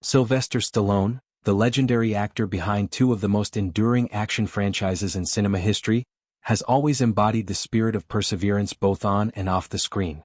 Sylvester Stallone, the legendary actor behind two of the most enduring action franchises in cinema history, has always embodied the spirit of perseverance both on and off the screen.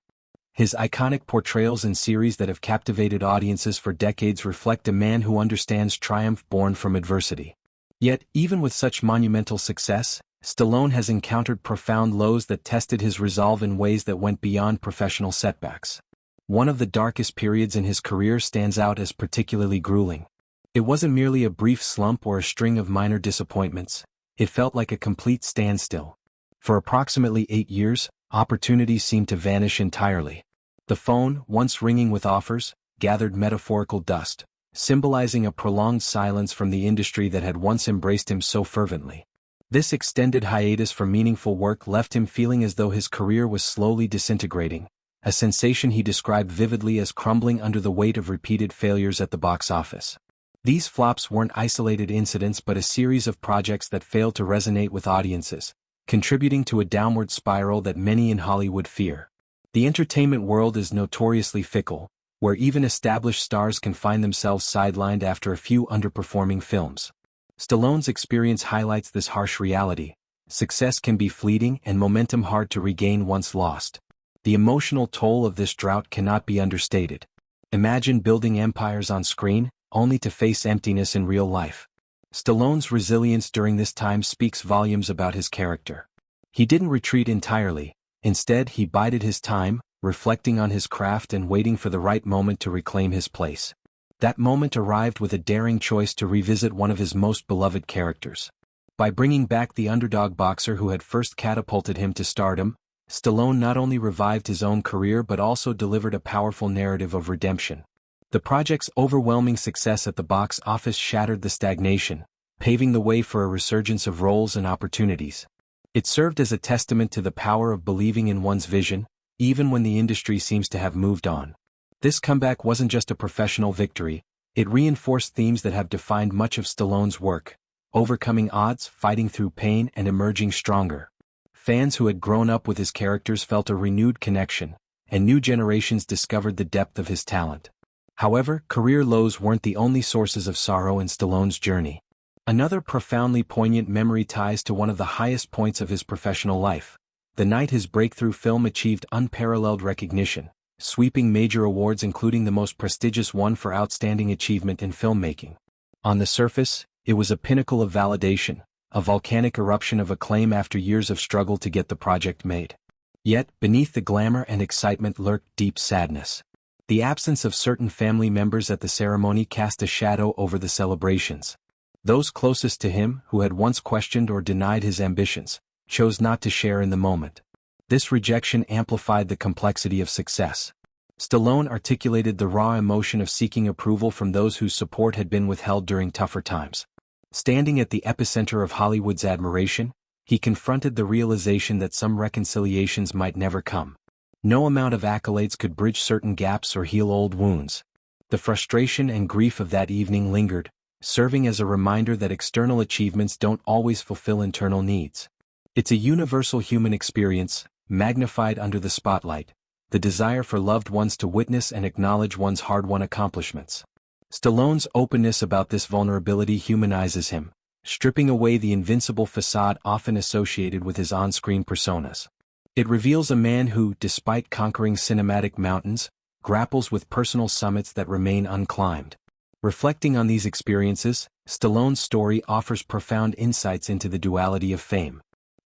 His iconic portrayals in series that have captivated audiences for decades reflect a man who understands triumph born from adversity. Yet, even with such monumental success, Stallone has encountered profound lows that tested his resolve in ways that went beyond professional setbacks. One of the darkest periods in his career stands out as particularly grueling. It wasn't merely a brief slump or a string of minor disappointments, it felt like a complete standstill. For approximately 8 years, opportunities seemed to vanish entirely. The phone, once ringing with offers, gathered metaphorical dust, symbolizing a prolonged silence from the industry that had once embraced him so fervently. This extended hiatus from meaningful work left him feeling as though his career was slowly disintegrating, a sensation he described vividly as crumbling under the weight of repeated failures at the box office. These flops weren't isolated incidents but a series of projects that failed to resonate with audiences, contributing to a downward spiral that many in Hollywood fear. The entertainment world is notoriously fickle, where even established stars can find themselves sidelined after a few underperforming films. Stallone's experience highlights this harsh reality. Success can be fleeting and momentum hard to regain once lost. The emotional toll of this drought cannot be understated. Imagine building empires on screen, only to face emptiness in real life. Stallone's resilience during this time speaks volumes about his character. He didn't retreat entirely, instead he bided his time, reflecting on his craft and waiting for the right moment to reclaim his place. That moment arrived with a daring choice to revisit one of his most beloved characters. By bringing back the underdog boxer who had first catapulted him to stardom, Stallone not only revived his own career but also delivered a powerful narrative of redemption. The project's overwhelming success at the box office shattered the stagnation, paving the way for a resurgence of roles and opportunities. It served as a testament to the power of believing in one's vision, even when the industry seems to have moved on. This comeback wasn't just a professional victory, it reinforced themes that have defined much of Stallone's work: overcoming odds, fighting through pain, and emerging stronger. Fans who had grown up with his characters felt a renewed connection, and new generations discovered the depth of his talent. However, career lows weren't the only sources of sorrow in Stallone's journey. Another profoundly poignant memory ties to one of the highest points of his professional life: the night his breakthrough film achieved unparalleled recognition, sweeping major awards including the most prestigious one for outstanding achievement in filmmaking. On the surface, it was a pinnacle of validation, a volcanic eruption of acclaim after years of struggle to get the project made. Yet, beneath the glamour and excitement lurked deep sadness. The absence of certain family members at the ceremony cast a shadow over the celebrations. Those closest to him, who had once questioned or denied his ambitions, chose not to share in the moment. This rejection amplified the complexity of success. Stallone articulated the raw emotion of seeking approval from those whose support had been withheld during tougher times. Standing at the epicenter of Hollywood's admiration, he confronted the realization that some reconciliations might never come. No amount of accolades could bridge certain gaps or heal old wounds. The frustration and grief of that evening lingered, serving as a reminder that external achievements don't always fulfill internal needs. It's a universal human experience, magnified under the spotlight, the desire for loved ones to witness and acknowledge one's hard-won accomplishments. Stallone's openness about this vulnerability humanizes him, stripping away the invincible facade often associated with his on-screen personas. It reveals a man who, despite conquering cinematic mountains, grapples with personal summits that remain unclimbed. Reflecting on these experiences, Stallone's story offers profound insights into the duality of fame.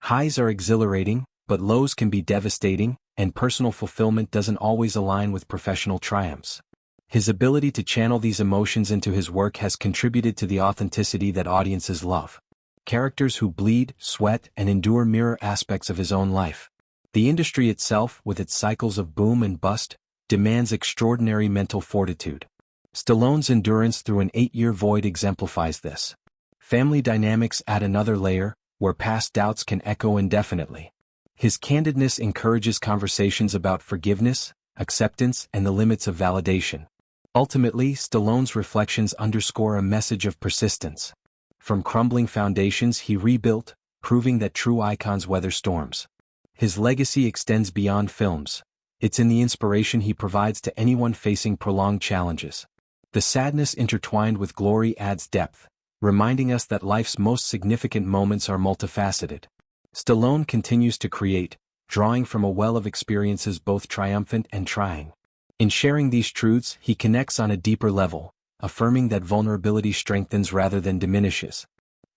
Highs are exhilarating, but lows can be devastating, and personal fulfillment doesn't always align with professional triumphs. His ability to channel these emotions into his work has contributed to the authenticity that audiences love. Characters who bleed, sweat, and endure mirror aspects of his own life. The industry itself, with its cycles of boom and bust, demands extraordinary mental fortitude. Stallone's endurance through an 8-year void exemplifies this. Family dynamics add another layer, where past doubts can echo indefinitely. His candidness encourages conversations about forgiveness, acceptance, and the limits of validation. Ultimately, Stallone's reflections underscore a message of persistence. From crumbling foundations he rebuilt, proving that true icons weather storms. His legacy extends beyond films. It's in the inspiration he provides to anyone facing prolonged challenges. The sadness intertwined with glory adds depth, reminding us that life's most significant moments are multifaceted. Stallone continues to create, drawing from a well of experiences both triumphant and trying. In sharing these truths, he connects on a deeper level, affirming that vulnerability strengthens rather than diminishes.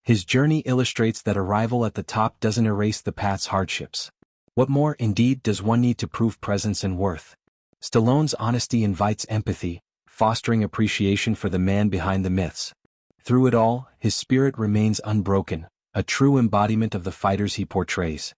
His journey illustrates that arrival at the top doesn't erase the path's hardships. What more, indeed, does one need to prove presence and worth? Stallone's honesty invites empathy, fostering appreciation for the man behind the myths. Through it all, his spirit remains unbroken, a true embodiment of the fighters he portrays.